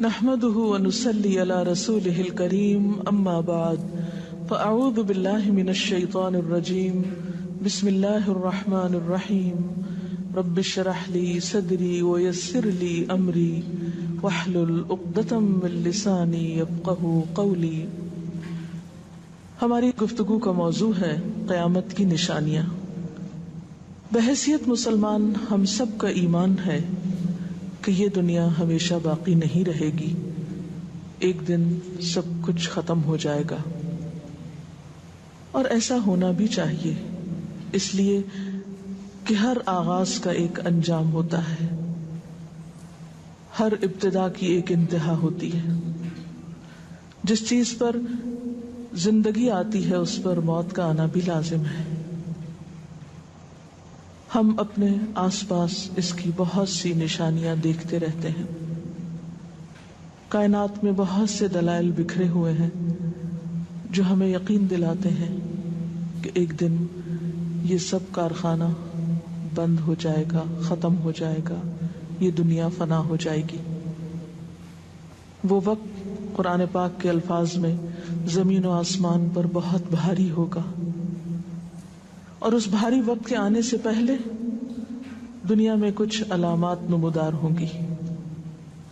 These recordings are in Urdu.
نحمده ونصلي على رسوله الكريم اما بعد فاعوذ بالله من الشيطان الرجيم بسم الله الرحمن الرحيم رب اشرح لي صدري ويسر لي امري واحلل عقدة من لساني يفقهوا قولي۔ ہماری گفتگو کا موضوع ہے قیامت کی نشانیاں۔ بحیثیت مسلمان ہم سب کا ایمان ہے کہ یہ دنیا ہمیشہ باقی نہیں رہے گی، ایک دن سب کچھ ختم ہو جائے گا، اور ایسا ہونا بھی چاہیے، اس لیے کہ ہر آغاز کا ایک انجام ہوتا ہے، ہر ابتدا کی ایک انتہا ہوتی ہے۔ جس چیز پر زندگی آتی ہے اس پر موت کا آنا بھی لازم ہے۔ ہم اپنے آس پاس اس کی بہت سی نشانیاں دیکھتے رہتے ہیں۔ کائنات میں بہت سے دلائل بکھرے ہوئے ہیں جو ہمیں یقین دلاتے ہیں کہ ایک دن یہ سب کارخانہ بند ہو جائے گا، ختم ہو جائے گا، یہ دنیا فنا ہو جائے گی۔ وہ وقت قرآن پاک کے الفاظ میں زمین و آسمان پر بہت بھاری ہوگا، اور اس بھاری وقت کے آنے سے پہلے دنیا میں کچھ علامات نمودار ہوں گی۔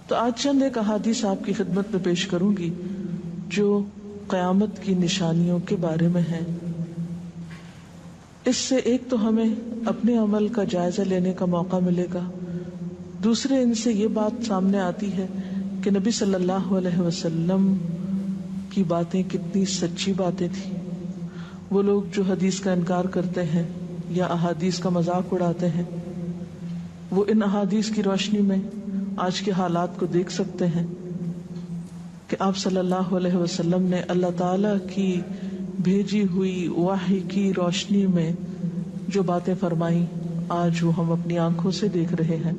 تو آج چند ایک احادیث آپ کی خدمت میں پیش کروں گی جو قیامت کی نشانیوں کے بارے میں ہیں۔ اس سے ایک تو ہمیں اپنے عمل کا جائزہ لینے کا موقع ملے گا، دوسرے ان سے یہ بات سامنے آتی ہے کہ نبی صلی اللہ علیہ وسلم کی باتیں کتنی سچی باتیں تھیں۔ وہ لوگ جو حدیث کا انکار کرتے ہیں یا احادیث کا مذاق اڑاتے ہیں، وہ ان احادیث کی روشنی میں آج کے حالات کو دیکھ سکتے ہیں کہ آپ صلی اللہ علیہ وسلم نے اللہ تعالی کی بھیجی ہوئی وحی کی روشنی میں جو باتیں فرمائیں آج وہ ہم اپنی آنکھوں سے دیکھ رہے ہیں۔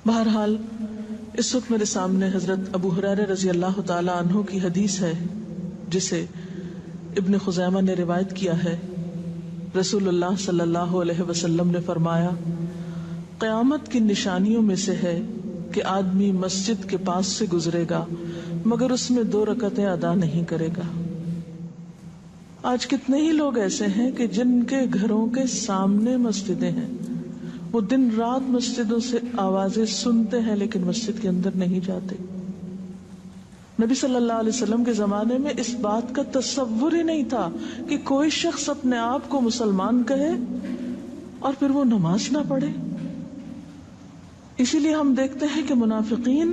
بہرحال اس وقت میرے سامنے حضرت ابو ہریرہ رضی اللہ تعالی عنہ کی حدیث ہے جسے ابن خزیمہ نے روایت کیا ہے۔ رسول اللہ صلی اللہ علیہ وسلم نے فرمایا، قیامت کی نشانیوں میں سے ہے کہ آدمی مسجد کے پاس سے گزرے گا مگر اس میں 2 رکعتیں ادا نہیں کرے گا۔ آج کتنے ہی لوگ ایسے ہیں کہ جن کے گھروں کے سامنے مسجدیں ہیں، وہ دن رات مسجدوں سے آوازیں سنتے ہیں لیکن مسجد کے اندر نہیں جاتے۔ نبی صلی اللہ علیہ وسلم کے زمانے میں اس بات کا تصور ہی نہیں تھا کہ کوئی شخص اپنے آپ کو مسلمان کہے اور پھر وہ نماز نہ پڑھے۔ اسی لیے ہم دیکھتے ہیں کہ منافقین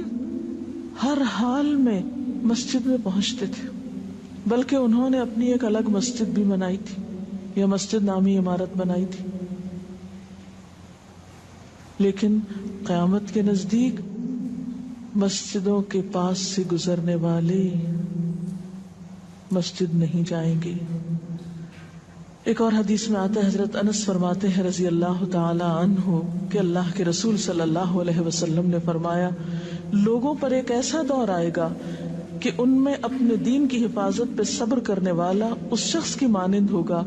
ہر حال میں مسجد میں پہنچتے تھے، بلکہ انہوں نے اپنی ایک الگ مسجد بھی بنائی تھی یا مسجد نامی عمارت بنائی تھی۔ لیکن قیامت کے نزدیک مسجدوں کے پاس سے گزرنے والے مسجد نہیں جائیں گے۔ ایک اور حدیث میں آتا ہے، حضرت انس فرماتے ہیں رضی اللہ تعالی عنہ کہ اللہ کے رسول صلی اللہ علیہ وسلم نے فرمایا، لوگوں پر ایک ایسا دور آئے گا کہ ان میں اپنے دین کی حفاظت پہ صبر کرنے والا اس شخص کی مانند ہوگا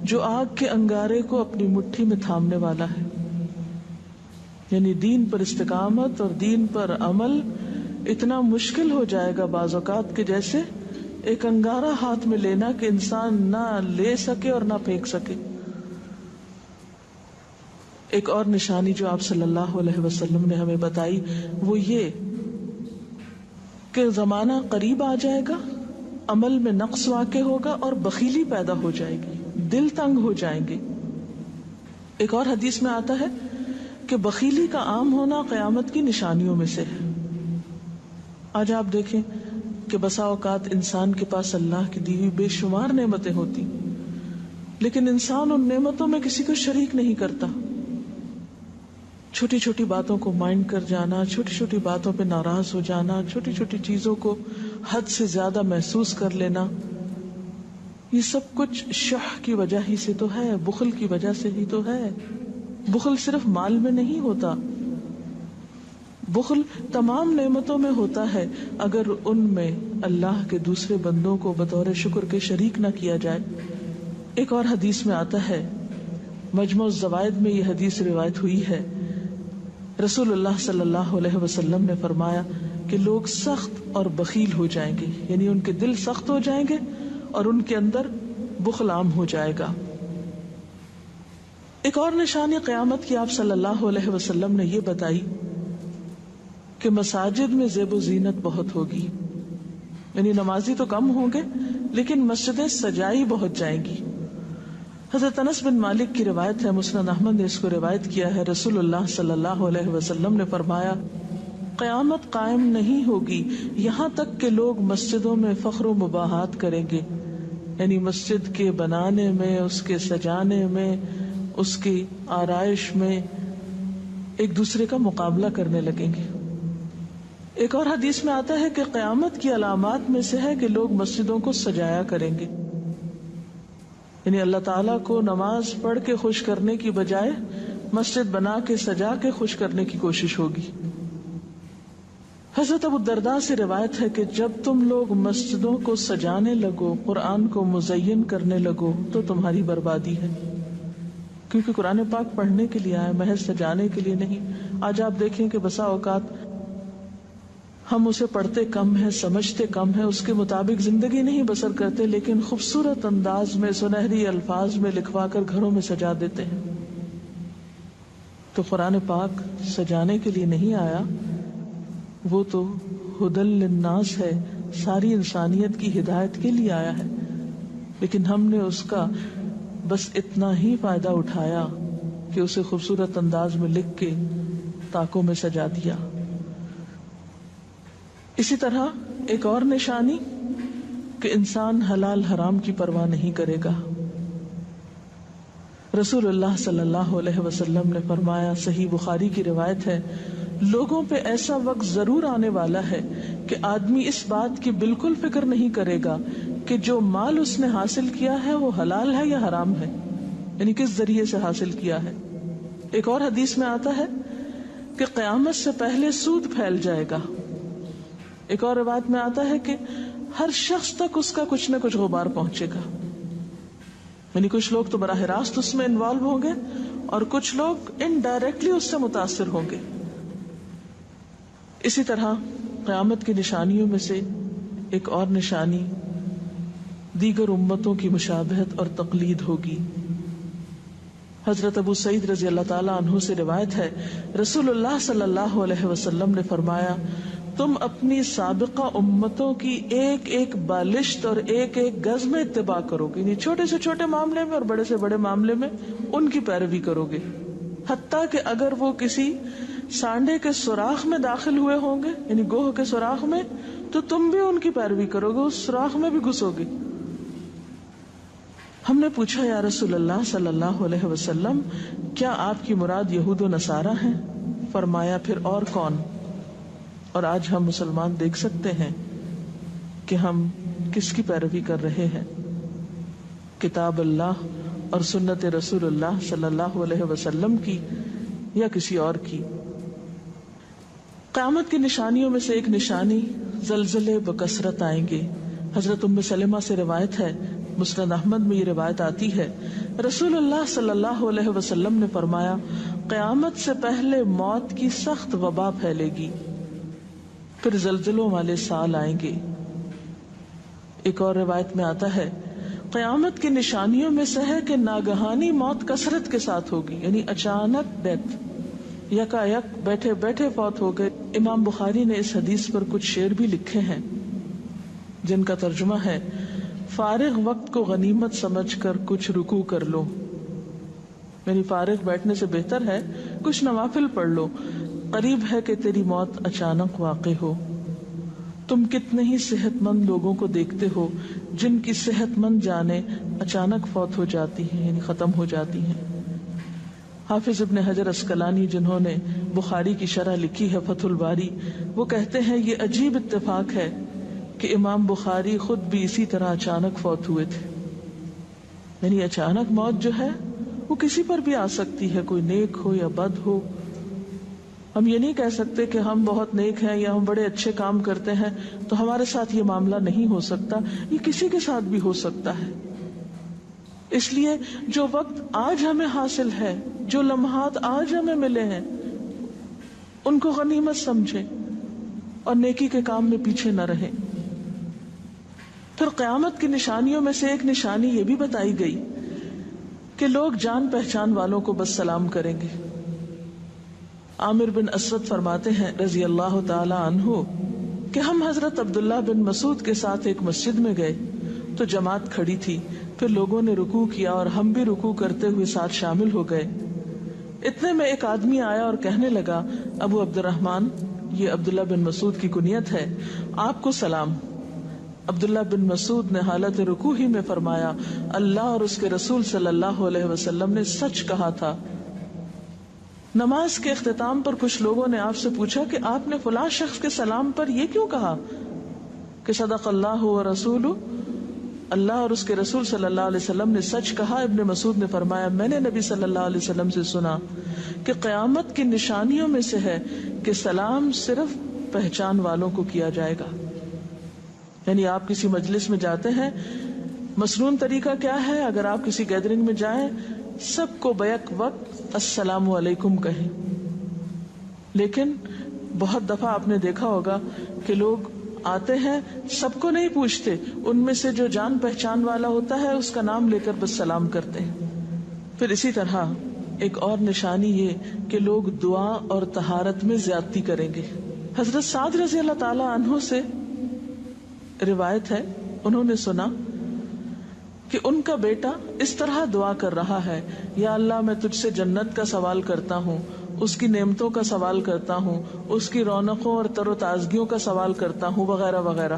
جو آگ کے انگارے کو اپنی مٹھی میں تھامنے والا ہے۔ یعنی دین پر استقامت اور دین پر عمل اتنا مشکل ہو جائے گا بعض اوقات کہ جیسے ایک انگارہ ہاتھ میں لینا کہ انسان نہ لے سکے اور نہ پھینک سکے۔ ایک اور نشانی جو آپ صلی اللہ علیہ وسلم نے ہمیں بتائی وہ یہ کہ زمانہ قریب آ جائے گا، عمل میں نقص واقع ہوگا اور بخیلی پیدا ہو جائے گی، دل تنگ ہو جائیں گے۔ ایک اور حدیث میں آتا ہے کہ بخیلی کا عام ہونا قیامت کی نشانیوں میں سے ہے۔ آج آپ دیکھیں کہ بسا اوقات انسان کے پاس اللہ کی دی ہوئی بے شمار نعمتیں ہوتی، لیکن انسان ان نعمتوں میں کسی کو شریک نہیں کرتا۔ چھوٹی چھوٹی باتوں کو مائنڈ کر جانا، چھوٹی چھوٹی باتوں پہ ناراض ہو جانا، چھوٹی چھوٹی چیزوں کو حد سے زیادہ محسوس کر لینا، یہ سب کچھ شح کی وجہ ہی سے تو ہے، بخل کی وجہ سے ہی تو ہے۔ بخل صرف مال میں نہیں ہوتا، بخل تمام نعمتوں میں ہوتا ہے اگر ان میں اللہ کے دوسرے بندوں کو بطور شکر کے شریک نہ کیا جائے۔ ایک اور حدیث میں آتا ہے، مجموع الزوائد میں یہ حدیث روایت ہوئی ہے رسول اللہ صلی اللہ علیہ وسلم نے فرمایا کہ لوگ سخت اور بخیل ہو جائیں گے، یعنی ان کے دل سخت ہو جائیں گے اور ان کے اندر بخل عام ہو جائے گا۔ ایک اور نشانی قیامت کی آپ صلی اللہ علیہ وسلم نے یہ بتائی کہ مساجد میں زیب و زینت بہت ہوگی، یعنی نمازی تو کم ہوں گے لیکن مسجدیں سجائی بہت جائیں گی۔ حضرت انس بن مالک کی روایت ہے، مسند احمد نے اس کو روایت کیا ہے، رسول اللہ صلی اللہ علیہ وسلم نے فرمایا قیامت قائم نہیں ہوگی یہاں تک کہ لوگ مسجدوں میں فخر و مباحات کریں گے، یعنی مسجد کے بنانے میں، اس کے سجانے میں، اس کی آرائش میں ایک دوسرے کا مقابلہ کرنے لگیں گے۔ ایک اور حدیث میں آتا ہے کہ قیامت کی علامات میں سے ہے کہ لوگ مسجدوں کو سجایا کریں گے، یعنی اللہ تعالیٰ کو نماز پڑھ کے خوش کرنے کی بجائے مسجد بنا کے سجا کے خوش کرنے کی کوشش ہوگی۔ حضرت ابو الدرداء سے روایت ہے کہ جب تم لوگ مسجدوں کو سجانے لگو، قرآن کو مزین کرنے لگو تو تمہاری بربادی ہے، کیونکہ قرآن پاک پڑھنے کے لیے آئے، محض سجانے کے لیے نہیں۔ آج آپ دیکھیں کہ بسا اوقات ہم اسے پڑھتے کم ہیں، سمجھتے کم ہیں، اس کے مطابق زندگی نہیں بسر کرتے، لیکن خوبصورت انداز میں سنہری الفاظ میں لکھوا کر گھروں میں سجا دیتے ہیں۔ تو قرآن پاک سجانے کے لیے نہیں آیا، وہ تو ہدی للناس ہے، ساری انسانیت کی ہدایت کے لیے آیا ہے، لیکن ہم نے اس کا بس اتنا ہی فائدہ اٹھایا کہ اسے خوبصورت انداز میں لکھ کے طاقوں میں سجا دیا۔ اسی طرح ایک اور نشانی کہ انسان حلال حرام کی پرواہ نہیں کرے گا۔ رسول اللہ صلی اللہ علیہ وسلم نے فرمایا، صحیح بخاری کی روایت ہے، لوگوں پہ ایسا وقت ضرور آنے والا ہے کہ آدمی اس بات کی بالکل فکر نہیں کرے گا کہ جو مال اس نے حاصل کیا ہے وہ حلال ہے یا حرام ہے، یعنی کس ذریعے سے حاصل کیا ہے۔ ایک اور حدیث میں آتا ہے کہ قیامت سے پہلے سود پھیل جائے گا۔ ایک اور روایت میں آتا ہے کہ ہر شخص تک اس کا کچھ نہ کچھ غبار پہنچے گا، یعنی کچھ لوگ تو براہ راست اس میں انوالو ہوں گے اور کچھ لوگ انڈائریکٹلی اس سے متاثر ہوں گے۔ اسی طرح قیامت کی نشانیوں میں سے ایک اور نشانی دیگر امتوں کی مشابہت اور تقلید ہوگی۔ حضرت ابو سعید رضی اللہ تعالیٰ عنہ سے روایت ہے، رسول اللہ صلی اللہ علیہ وسلم نے فرمایا، تم اپنی سابقہ امتوں کی ایک ایک بالشت اور ایک ایک گز میں اتباع کرو گے، یعنی چھوٹے سے چھوٹے معاملے میں اور بڑے سے بڑے معاملے میں ان کی پیروی کرو گے، حتیٰ کہ اگر وہ کسی سانڈے کے سوراخ میں داخل ہوئے ہوں گے، یعنی گوہ کے سوراخ میں، تو تم بھی ان کی پیروی کرو گے، اس سوراخ میں بھی گھسو گے۔ ہم نے پوچھا، یا رسول اللہ صلی اللہ علیہ وسلم، کیا آپ کی مراد یہود و نصارہ ہیں؟ فرمایا، پھر اور کون؟ اور آج ہم مسلمان دیکھ سکتے ہیں کہ ہم کس کی پیروی کر رہے ہیں، کتاب اللہ اور سنت رسول اللہ صلی اللہ علیہ وسلم کی یا کسی اور کی۔ قیامت کی نشانیوں میں سے ایک نشانی زلزلے بکثرت آئیں گے۔ حضرت ام سلمہ سے روایت ہے، مسند احمد میں یہ روایت آتی ہے، رسول اللہ صلی اللہ علیہ وسلم نے فرمایا، قیامت سے پہلے موت کی سخت وبا پھیلے گی، پھر زلزلوں والے سال آئیں گے۔ ایک اور روایت میں آتا ہے، قیامت کی نشانیوں میں سے ہے کہ ناگہانی موت کثرت کے ساتھ ہوگی، یعنی اچانک ڈیتھ، یکا یک بیٹھے بیٹھے فوت ہو گئے۔ امام بخاری نے اس حدیث پر کچھ شعر بھی لکھے ہیں جن کا ترجمہ ہے، فارغ وقت کو غنیمت سمجھ کر کچھ رکوع کر لو، یعنی فارغ بیٹھنے سے بہتر ہے کچھ نوافل پڑھ لو، قریب ہے کہ تیری موت اچانک واقع ہو۔ تم کتنے ہی صحت مند لوگوں کو دیکھتے ہو جن کی صحت مند جانیں اچانک فوت ہو جاتی ہیں، یعنی ختم ہو جاتی ہیں۔ حافظ ابن حجر عسقلانی جنہوں نے بخاری کی شرح لکھی ہے فتح الباری، وہ کہتے ہیں یہ عجیب اتفاق ہے کہ امام بخاری خود بھی اسی طرح اچانک فوت ہوئے تھے، یعنی اچانک موت جو ہے وہ کسی پر بھی آ سکتی ہے، کوئی نیک ہو یا بد ہو۔ ہم یہ نہیں کہہ سکتے کہ ہم بہت نیک ہیں یا ہم بڑے اچھے کام کرتے ہیں تو ہمارے ساتھ یہ معاملہ نہیں ہو سکتا، یہ کسی کے ساتھ بھی ہو سکتا ہے۔ اس لیے جو وقت آج ہمیں حاصل ہے، جو لمحات آج ہمیں ملے ہیں، ان کو غنیمت سمجھیں اور نیکی کے کام میں پیچھے نہ رہیں۔ پھر قیامت کی نشانیوں میں سے ایک نشانی یہ بھی بتائی گئی کہ لوگ جان پہچان والوں کو بس سلام کریں گے۔ عامر بن اسود فرماتے ہیں رضی اللہ تعالی عنہ کہ ہم حضرت عبداللہ بن مسعود کے ساتھ ایک مسجد میں گئے تو جماعت کھڑی تھی، پھر لوگوں نے رکوع کیا اور ہم بھی رکوع کرتے ہوئے ساتھ شامل ہو گئے۔ اتنے میں ایک آدمی آیا اور کہنے لگا، ابو عبد الرحمن، یہ عبداللہ بن مسعود کی کنیت ہے، آپ کو سلام۔ عبداللہ بن مسعود نے حالت رکوع ہی میں فرمایا، اللہ اور اس کے رسول صلی اللہ علیہ وسلم نے سچ کہا تھا۔ نماز کے اختتام پر کچھ لوگوں نے آپ سے پوچھا کہ آپ نے فلاں شخص کے سلام پر یہ کیوں کہا کہ صدق اللہ و رسولہ، اللہ اور اس کے رسول صلی اللہ علیہ وسلم نے سچ کہا۔ ابن مسعود نے فرمایا، میں نے نبی صلی اللہ علیہ وسلم سے سنا کہ قیامت کی نشانیوں میں سے ہے کہ سلام صرف پہچان والوں کو کیا جائے گا۔ یعنی آپ کسی مجلس میں جاتے ہیں، مسنون طریقہ کیا ہے؟ اگر آپ کسی گیدرنگ میں جائیں، سب کو بیک وقت السلام علیکم کہیں، لیکن بہت دفعہ آپ نے دیکھا ہوگا کہ لوگ آتے ہیں، سب کو نہیں پوچھتے، ان میں سے جو جان پہچان والا ہوتا ہے اس کا نام لے کر بس سلام کرتے ہیں۔ پھر اسی طرح ایک اور نشانی یہ کہ لوگ دعا اور طہارت میں زیادتی کریں گے۔ حضرت سعد رضی اللہ تعالی عنہ سے روایت ہے، انہوں نے سنا کہ ان کا بیٹا اس طرح دعا کر رہا ہے، یا اللہ میں تجھ سے جنت کا سوال کرتا ہوں، اس کی نعمتوں کا سوال کرتا ہوں، اس کی رونقوں اور تر و تازگیوں کا سوال کرتا ہوں، وغیرہ وغیرہ،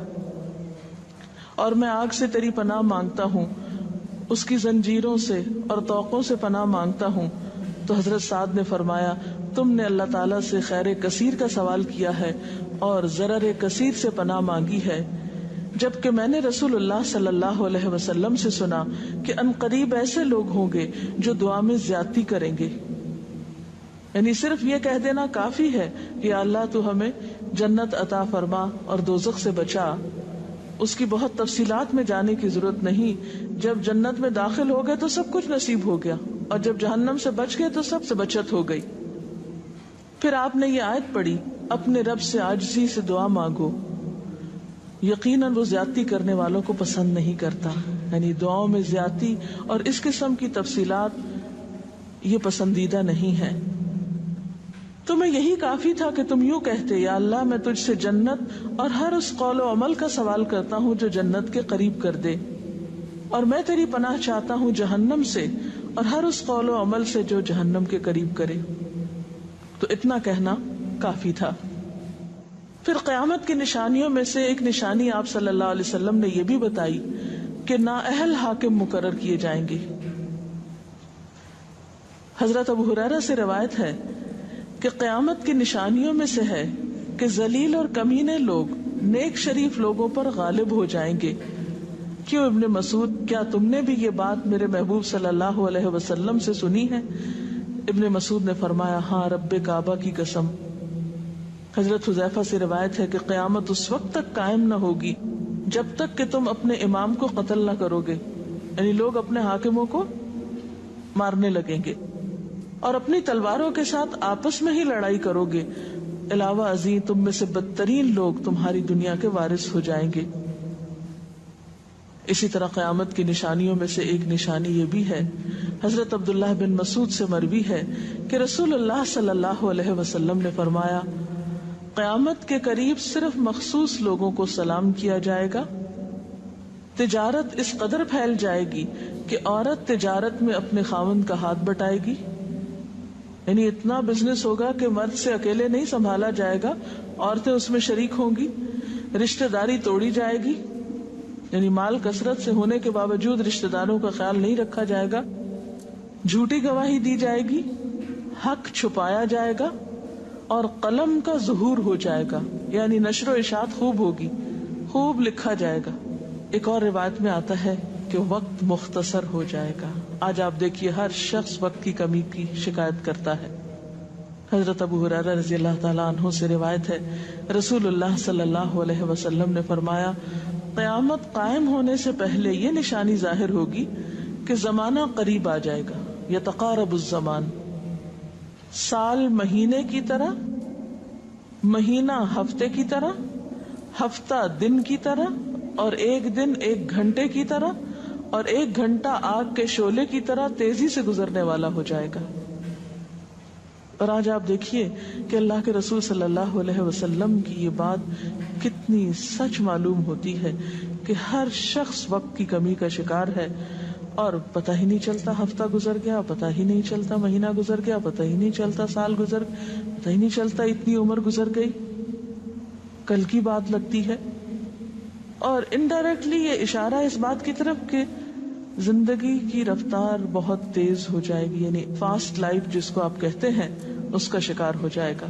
اور میں آگ سے تیری پناہ مانگتا ہوں، اس کی زنجیروں سے اور طوقوں سے پناہ مانگتا ہوں۔ تو حضرت سعد نے فرمایا، تم نے اللہ تعالیٰ سے خیر کثیر کا سوال کیا ہے اور ضرر کثیر سے پناہ مانگی ہے، جبکہ میں نے رسول اللہ صلی اللہ علیہ وسلم سے سنا کہ ان قریب ایسے لوگ ہوں گے جو دعا میں زیادتی کریں گے۔ یعنی صرف یہ کہہ دینا کافی ہے کہ اللہ تو ہمیں جنت عطا فرما اور دوزخ سے بچا، اس کی بہت تفصیلات میں جانے کی ضرورت نہیں۔ جب جنت میں داخل ہو گئے تو سب کچھ نصیب ہو گیا، اور جب جہنم سے بچ گئے تو سب سے بچت ہو گئی۔ پھر آپ نے یہ آیت پڑھی، اپنے رب سے عاجزی سے دعا مانگو، یقیناً وہ زیادتی کرنے والوں کو پسند نہیں کرتا۔ یعنی دعاؤں میں زیادتی اور اس قسم کی تفصیلات یہ پسندیدہ نہیں ہے۔ تمہیں یہی کافی تھا کہ تم یوں کہتے، یا اللہ میں تجھ سے جنت اور ہر اس قول و عمل کا سوال کرتا ہوں جو جنت کے قریب کر دے، اور میں تیری پناہ چاہتا ہوں جہنم سے اور ہر اس قول و عمل سے جو جہنم کے قریب کرے۔ تو اتنا کہنا کافی تھا۔ پھر قیامت کی نشانیوں میں سے ایک نشانی آپ صلی اللہ علیہ وسلم نے یہ بھی بتائی کہ نااہل حاکم مقرر کیے جائیں گے۔ حضرت ابو ہریرہ سے روایت ہے کہ قیامت کی نشانیوں میں سے ہے کہ ذلیل اور کمینے لوگ نیک شریف لوگوں پر غالب ہو جائیں گے۔ کیوں ابن مسعود، کیا تم نے بھی یہ بات میرے محبوب صلی اللہ علیہ وسلم سے سنی ہے؟ ابن مسعود نے فرمایا، ہاں رب کعبہ کی قسم۔ حضرت حذیفہ سے روایت ہے کہ قیامت اس وقت تک قائم نہ ہوگی جب تک کہ تم اپنے امام کو قتل نہ کرو گے، یعنی لوگ اپنے حاکموں کو مارنے لگیں گے اور اپنی تلواروں کے ساتھ آپس میں ہی لڑائی کرو گے، علاوہ ازیں تم میں سے بدترین لوگ تمہاری دنیا کے وارث ہو جائیں گے۔ اسی طرح قیامت کی نشانیوں میں سے ایک نشانی یہ بھی ہے، حضرت عبداللہ بن مسعود سے مروی ہے کہ رسول اللہ صلی اللہ علیہ وسلم نے فرمایا، قیامت کے قریب صرف مخصوص لوگوں کو سلام کیا جائے گا، تجارت اس قدر پھیل جائے گی کہ عورت تجارت میں اپنے خاوند کا ہاتھ بٹائے گی، یعنی اتنا بزنس ہوگا کہ مرد سے اکیلے نہیں سنبھالا جائے گا، عورتیں اس میں شریک ہوں گی، رشتہ داری توڑی جائے گی، یعنی مال کثرت سے ہونے کے باوجود رشتہ داروں کا خیال نہیں رکھا جائے گا، جھوٹی گواہی دی جائے گی، حق چھپایا جائے گا، اور قلم کا ظہور ہو جائے گا، یعنی نشر و اشاعت خوب ہوگی، خوب لکھا جائے گا۔ ایک اور روایت میں آتا ہے کہ وقت مختصر ہو جائے گا۔ آج آپ دیکھیے ہر شخص وقت کی کمی کی شکایت کرتا ہے۔ حضرت ابو ہریرہ رضی اللہ تعالیٰ عنہ سے روایت ہے، رسول اللہ صلی اللہ علیہ وسلم نے فرمایا، قیامت قائم ہونے سے پہلے یہ نشانی ظاہر ہوگی کہ زمانہ قریب آ جائے گا، یتقارب الزمان، سال مہینے کی طرح مہینہ ہفتے کی طرح، ہفتہ دن کی طرح، اور ایک دن ایک گھنٹے کی طرح، اور ایک گھنٹہ آگ کے شعلے کی طرح تیزی سے گزرنے والا ہو جائے گا۔ اور آج آپ دیکھیے کہ اللہ کے رسول صلی اللہ علیہ وسلم کی یہ بات کتنی سچ معلوم ہوتی ہے کہ ہر شخص وقت کی کمی کا شکار ہے، اور پتہ ہی نہیں چلتا ہفتہ گزر گیا، پتہ ہی نہیں چلتا مہینہ گزر گیا، پتہ ہی نہیں چلتا سال گزر، پتہ ہی نہیں چلتا اتنی عمر گزر گئی، کل کی بات لگتی ہے۔ اور انڈائریکٹلی یہ اشارہ اس بات کی طرف کہ زندگی کی رفتار بہت تیز ہو جائے گی، یعنی فاسٹ لائف جس کو آپ کہتے ہیں اس کا شکار ہو جائے گا۔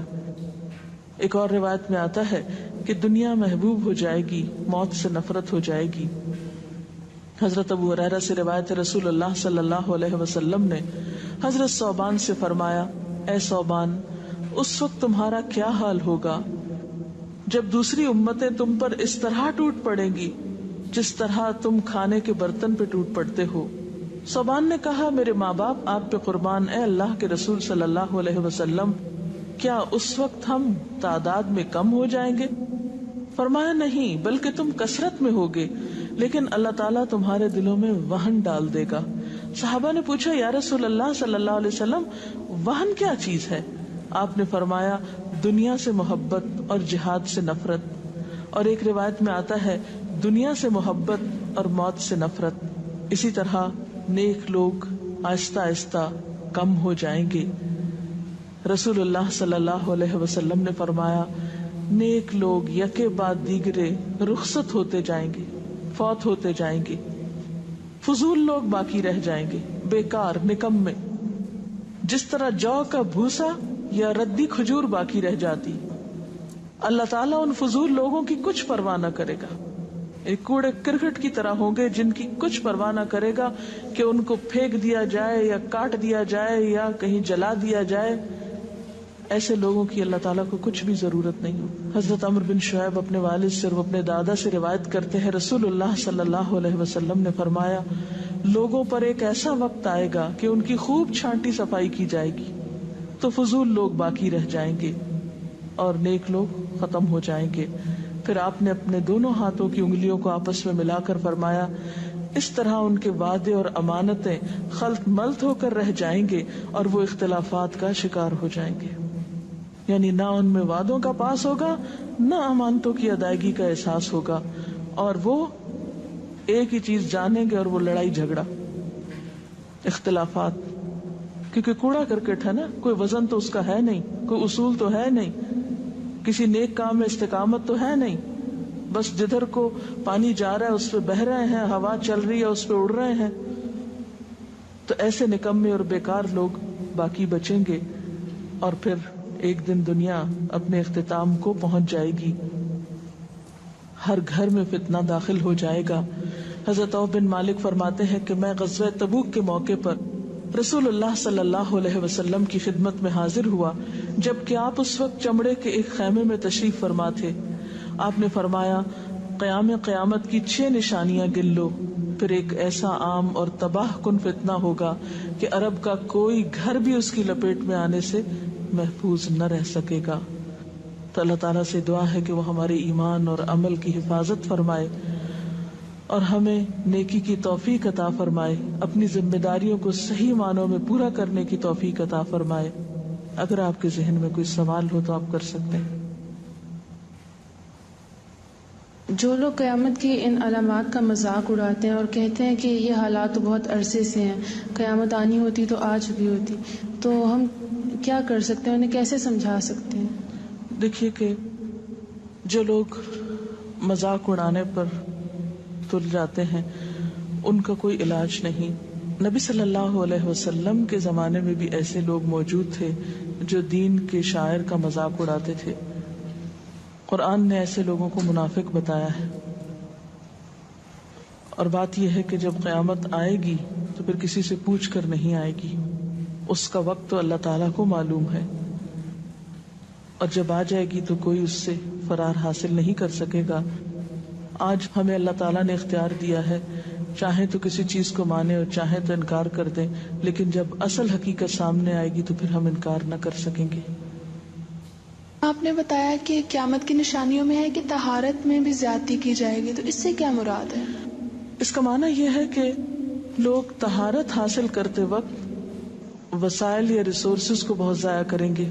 ایک اور روایت میں آتا ہے کہ دنیا محبوب ہو جائے گی، موت سے نفرت ہو جائے گی۔ حضرت ابو ہریرہ سے روایت ہے، رسول اللہ صلی اللہ علیہ وسلم نے حضرت ثوبان سے فرمایا، اے ثوبان، اس وقت تمہارا کیا حال ہوگا جب دوسری امتیں تم پر اس طرح ٹوٹ پڑیں گی جس طرح تم کھانے کے برتن پہ ٹوٹ پڑتے ہو۔ ثوبان نے کہا، میرے ماں باپ آپ پہ قربان، اے اللہ کے رسول صلی اللہ علیہ وسلم، کیا اس وقت ہم تعداد میں کم ہو جائیں گے؟ فرمایا، نہیں، بلکہ تم کثرت میں ہوگے، لیکن اللہ تعالیٰ تمہارے دلوں میں وہن ڈال دے گا۔ صحابہ نے پوچھا، یا رسول اللہ صلی اللہ علیہ وسلم، وہن کیا چیز ہے؟ آپ نے فرمایا، دنیا سے محبت اور جہاد سے نفرت۔ اور ایک روایت میں آتا ہے، دنیا سے محبت اور موت سے نفرت۔ اسی طرح نیک لوگ آہستہ آہستہ کم ہو جائیں گے۔ رسول اللہ صلی اللہ علیہ وسلم نے فرمایا، نیک لوگ یکے بعد دیگرے رخصت ہوتے جائیں گے، فوت ہوتے جائیں گے، فضول لوگ باقی رہ جائیں گے، بیکار، نکمے، جس طرح جو کا بھوسا یا ردی کھجور باقی رہ جاتی۔ اللہ تعالیٰ ان فضول لوگوں کی کچھ پرواہ نہ کرے گا، کوڑے کرکٹ کی طرح ہوں گے جن کی کچھ پرواہ نہ کرے گا کہ ان کو پھینک دیا جائے یا کاٹ دیا جائے یا کہیں جلا دیا جائے۔ ایسے لوگوں کی اللہ تعالیٰ کو کچھ بھی ضرورت نہیں ہو۔ حضرت عمرو بن شعیب اپنے والد سے اور اپنے دادا سے روایت کرتے ہیں، رسول اللہ صلی اللہ علیہ وسلم نے فرمایا، لوگوں پر ایک ایسا وقت آئے گا کہ ان کی خوب چھانٹی صفائی کی جائے گی تو فضول لوگ باقی رہ جائیں گے اور نیک لوگ ختم ہو جائیں گے۔ پھر آپ نے اپنے دونوں ہاتھوں کی انگلیوں کو آپس میں ملا کر فرمایا، اس طرح ان کے وعدے اور امانتیں خلط ملط ہو کر رہ جائیں گے اور وہ اختلافات کا شکار ہو جائیں گے، یعنی نہ ان میں وعدوں کا پاس ہوگا نہ امانتوں کی ادائیگی کا احساس ہوگا، اور وہ ایک ہی چیز جانیں گے اور وہ لڑائی جھگڑا، اختلافات، کیونکہ کوڑا کرکٹ ہے نا، کوئی وزن تو اس کا ہے نہیں، کوئی اصول تو ہے نہیں، کسی نیک کام میں استقامت تو ہے نہیں، بس جدھر کو پانی جا رہا ہے اس پہ بہ رہے ہیں، ہوا چل رہی ہے اس پہ اڑ رہے ہیں۔ تو ایسے نکمے اور بیکار لوگ باقی بچیں گے، اور پھر ایک دن دنیا اپنے اختتام کو پہنچ جائے گی، ہر گھر میں فتنہ داخل ہو جائے گا۔ حضرت عوف بن مالک فرماتے ہیں کہ میں غزوہ تبوک کے موقع پر رسول اللہ صلی اللہ علیہ وسلم کی خدمت میں حاضر ہوا، جبکہ آپ اس وقت چمڑے کے ایک خیمے میں تشریف فرما تھے۔ آپ نے فرمایا، قیامت کی 6 نشانیاں گن لو، پھر ایک ایسا عام اور تباہ کن فتنہ ہوگا کہ عرب کا کوئی گھر بھی اس کی لپیٹ میں آنے سے محفوظ نہ رہ سکے گا۔ تو اللہ تعالیٰ سے دعا ہے کہ وہ ہمارے ایمان اور عمل کی حفاظت فرمائے اور ہمیں نیکی کی توفیق عطا فرمائے، اپنی ذمہ داریوں کو صحیح معنوں میں پورا کرنے کی توفیق عطا فرمائے۔ اگر آپ کے ذہن میں کوئی سوال ہو تو آپ کر سکتے ہیں۔ جو لوگ قیامت کی ان علامات کا مذاق اڑاتے ہیں اور کہتے ہیں کہ یہ حالات تو بہت عرصے سے ہیں، قیامت آنی ہوتی تو آج بھی ہوتی، تو ہم کیا کر سکتے ہیں، انہیں کیسے سمجھا سکتے ہیں؟ دیکھیے کہ جو لوگ مذاق اڑانے پر تل جاتے ہیں ان کا کوئی علاج نہیں۔ نبی صلی اللہ علیہ وسلم کے زمانے میں بھی ایسے لوگ موجود تھے جو دین کے شاعر کا مذاق اڑاتے تھے۔ قرآن نے ایسے لوگوں کو منافق بتایا ہے، اور بات یہ ہے کہ جب قیامت آئے گی تو پھر کسی سے پوچھ کر نہیں آئے گی، اس کا وقت تو اللہ تعالیٰ کو معلوم ہے، اور جب آ جائے گی تو کوئی اس سے فرار حاصل نہیں کر سکے گا۔ آج ہمیں اللہ تعالیٰ نے اختیار دیا ہے، چاہیں تو کسی چیز کو مانیں اور چاہیں تو انکار کر دیں، لیکن جب اصل حقیقت سامنے آئے گی تو پھر ہم انکار نہ کر سکیں گے۔ آپ نے بتایا کہ قیامت کی نشانیوں میں ہے کہ طہارت میں بھی زیادتی کی جائے گی، تو اس سے کیا مراد ہے؟ اس کا معنی یہ ہے کہ لوگ طہارت حاصل کرتے وقت وسائل یا ریسورسز کو بہت ضائع کریں گے.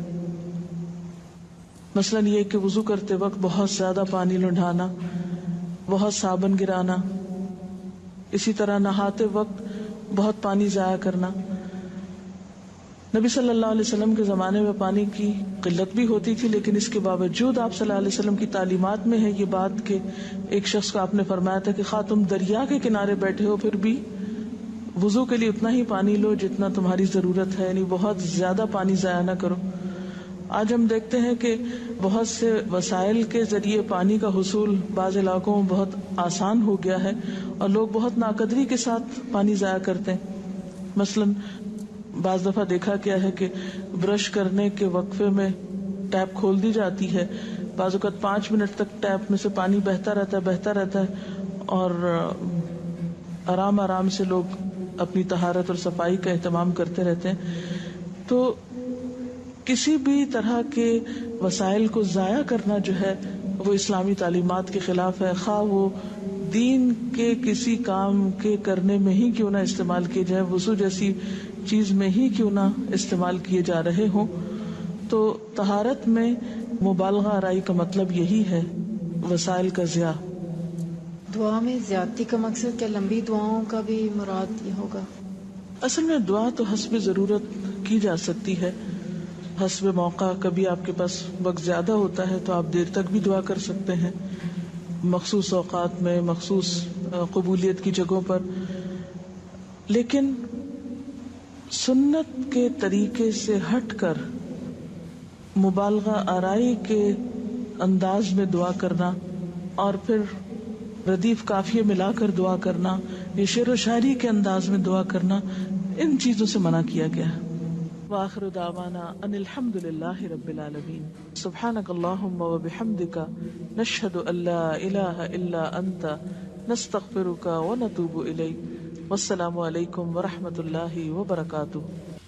مثلاً یہ کہ وضو کرتے وقت بہت زیادہ پانی لنڈھانا، بہت صابن گرانا، اسی طرح نہاتے وقت بہت پانی ضائع کرنا. نبی صلی اللہ علیہ وسلم کے زمانے میں پانی کی قلت بھی ہوتی تھی، لیکن اس کے باوجود آپ صلی اللہ علیہ وسلم کی تعلیمات میں ہے یہ بات کہ ایک شخص کو آپ نے فرمایا تھا کہ خواہ تم دریا کے کنارے بیٹھے ہو پھر بھی وضو کے لیے اتنا ہی پانی لو جتنا تمہاری ضرورت ہے، یعنی بہت زیادہ پانی ضائع نہ کرو. آج ہم دیکھتے ہیں کہ بہت سے وسائل کے ذریعے پانی کا حصول بعض علاقوں میں بہت آسان ہو گیا ہے اور لوگ بہت ناقدری کے ساتھ پانی ضائع کرتے ہیں. مثلاً بعض دفعہ دیکھا گیا ہے کہ برش کرنے کے وقفے میں ٹیپ کھول دی جاتی ہے، بعض اوقات 5 منٹ تک ٹیپ میں سے پانی بہتا رہتا ہے اور آرام آرام سے لوگ اپنی طہارت اور صفائی کا اہتمام کرتے رہتے ہیں. تو کسی بھی طرح کے وسائل کو ضائع کرنا جو ہے وہ اسلامی تعلیمات کے خلاف ہے، خواہ وہ دین کے کسی کام کے کرنے میں ہی کیوں نہ استعمال کیے جائے، وضو جیسی چیز میں ہی کیوں نہ استعمال کیے جا رہے ہوں. تو طہارت میں مبالغہ آرائی کا مطلب یہی ہے، وسائل کا ضیاع. دعا میں زیادتی کا مقصد کیا لمبی دعاؤں کا بھی مراد یہ ہوگا؟ اصل میں دعا تو حسب ضرورت کی جا سکتی ہے، حسب موقع. کبھی آپ کے پاس وقت زیادہ ہوتا ہے تو آپ دیر تک بھی دعا کر سکتے ہیں، مخصوص اوقات میں، مخصوص قبولیت کی جگہوں پر. لیکن سنت کے طریقے سے ہٹ کر مبالغہ آرائی کے انداز میں دعا کرنا اور پھر ردیف قافیے ملا کر دعا کرنا یا شعر و شاعری کے انداز میں دعا کرنا، ان چیزوں سے منع کیا گیا ہے. وآخر دعوانا ان الحمد للہ رب العالمین. سبحانک اللہم وبحمدک نشہد ان لا الہ الا انت نستغفرک ونتوب الیک. والسلام علیکم ورحمۃ اللہ وبرکاتہ.